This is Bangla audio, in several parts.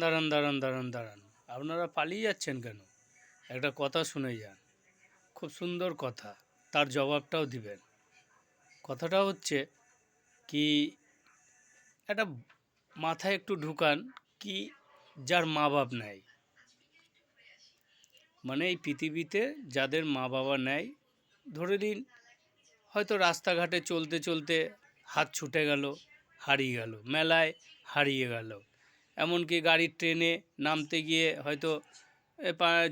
দাঁড়ান দাঁড়ান দাঁড়ান দাঁড়ান, আপনারা পালিয়ে যাচ্ছেন কেন? একটা কথা শুনে যান, খুব সুন্দর কথা, তার জবাবটাও দিবেন। কথাটা হচ্ছে কি, একটা মাথায় একটু ঢুকান, কি যার মা বাপ নেই, মানে এই পৃথিবীতে যাদের মা বাবা নেই, ধরে নিন হয়তো রাস্তাঘাটে চলতে চলতে হাত ছুটে গেল, হারিয়ে গেল, মেলায় হারিয়ে গেল, এমনকি গাড়ির ট্রেনে নামতে গিয়ে হয়তো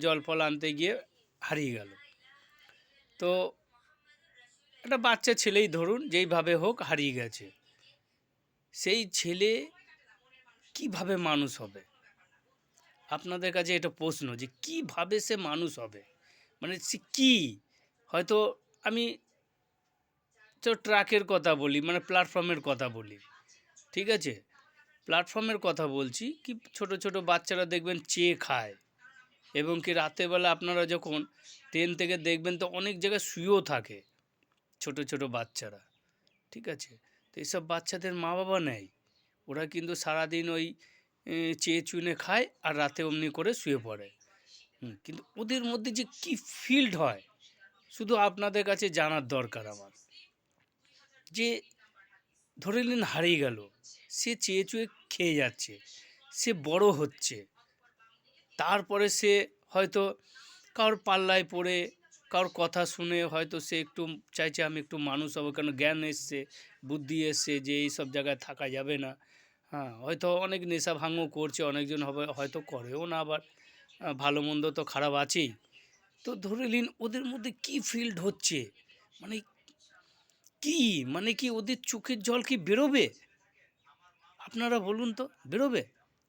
জল ফল আনতে গিয়ে হারিয়ে গেল। তো একটা বাচ্চা ছেলেই ধরুন, যেইভাবে হোক হারিয়ে গেছে, সেই ছেলে কিভাবে মানুষ হবে? আপনাদের কাছে এটা প্রশ্ন, যে কিভাবে সে মানুষ হবে, মানে সে কী, হয়তো আমি তো ট্রাকের কথা বলি, মানে প্ল্যাটফর্মের কথা বলি, ঠিক আছে, প্ল্যাটফর্মের কথা বলছি, কি ছোট ছোট বাচ্চারা দেখবেন চেয়ে খায়, এবং কি রাতেরবেলা আপনারা যখন ট্রেন থেকে দেখবেন তো অনেক জায়গায় শুয়েও থাকে ছোট ছোট বাচ্চারা, ঠিক আছে। তো এইসব বাচ্চাদের মা বাবা নেই, ওরা কিন্তু সারাদিন ওই চেয়ে চুনে খায় আর রাতে অমনি করে শুয়ে পড়ে। কিন্তু ওদের মধ্যে যে কি ফিল্ড হয়, শুধু আপনাদের কাছে জানার দরকার আমার, যে ধরে নিন হারিয়ে গেল, সে চেয়ে চুয়ে খেয়ে যাচ্ছে, সে বড় হচ্ছে, তারপরে সে হয়তো কারোর পাল্লায় পড়ে, কারোর কথা শুনে হয়তো সে একটু চাইছে আমি একটু মানুষ হবো, কেন জ্ঞান এসছে, বুদ্ধি এসছে যে এই সব জায়গায় থাকা যাবে না। হ্যাঁ, হয়তো অনেক নেশা ভাঙও করছে, অনেকজন হবে হয়তো করেও না, আবার ভালো মন্দ তো খারাপ আছেই। তো ধরে নিন ওদের মধ্যে কি ফিল্ড হচ্ছে, মানে কি, মানে কি ওদের চোখের জল কি বেরোবে? আপনারা বলুন তো, বেরোবে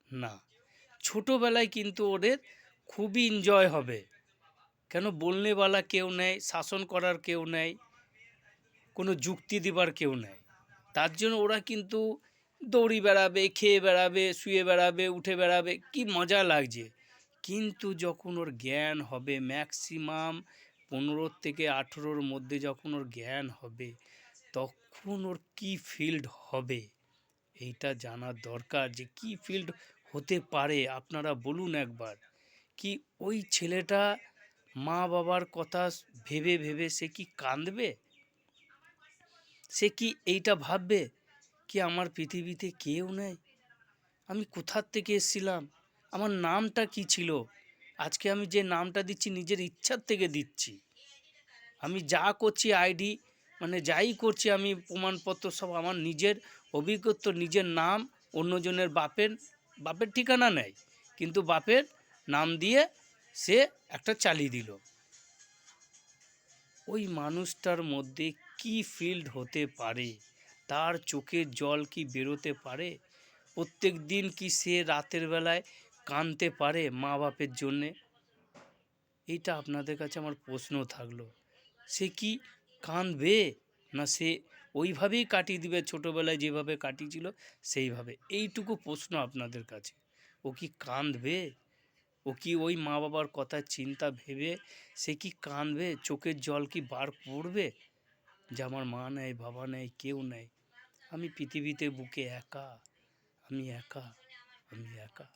না। ছোটোবেলায় কিন্তু ওদের খুবই এনজয় হবে, কেন বলনেওয়ালা কেউ নেই, শাসন করার কেউ নেই, কোনো যুক্তি দেবার কেউ নেই, তার জন্য ওরা কিন্তু দৌড়ি বেড়াবে, খেয়ে বেড়াবে, শুয়ে বেড়াবে, উঠে বেড়াবে, কি মজা লাগছে। কিন্তু যখন ওর জ্ঞান হবে ম্যাক্সিমাম 15 থেকে 18-র মধ্যে, যখন ওর জ্ঞান হবে, তখন ওর কি ফিল্ড হবে এইটা জানার দরকার, যে কি ফিল্ড হতে পারে। আপনারা বলুন একবার, কি ওই ছেলেটা মা বাবার কথা ভেবে ভেবে সে কি কাঁদবে? সে কি এইটা ভাববে কি আমার পৃথিবীতে কেউ নেই, আমি কোথার থেকে এসেছিলাম, আমার নামটা কি ছিল, আজকে আমি যে নামটা দিচ্ছি নিজের ইচ্ছার থেকে দিচ্ছি, আমি যা করছি আইডি, মানে যাই করছি আমি প্রমাণপত্র সব আমার নিজের অভিজ্ঞতা, নিজের নাম, অন্যজনের বাপের বাপের ঠিকানা নেই, কিন্তু বাপের নাম দিয়ে সে একটা চালিয়ে দিল। ওই মানুষটার মধ্যে কি ফিল্ড হতে পারে, তার চোখের জল কি বেরোতে পারে, প্রত্যেক দিন কি সে রাতের বেলায় কাঁদতে পারে মা বাপের জন্যে? এইটা আপনাদের কাছে আমার প্রশ্ন থাকলো, সে কি কাঁদবে, না সে ওইভাবেই কাটিয়ে দিবে ছোটোবেলায় যেভাবে কাটিয়েছিল সেইভাবে? এইটুকু প্রশ্ন আপনাদের কাছে, ও কি কাঁদবে, ও কি ওই মা বাবার কথা চিন্তা ভেবে সে কি কাঁদবে, চোখের জল কি বার পড়বে, যে আমার মা নেই, বাবা নেই, কেউ নেই, আমি পৃথিবীতে বুকে একা, আমি একা, আমি একা।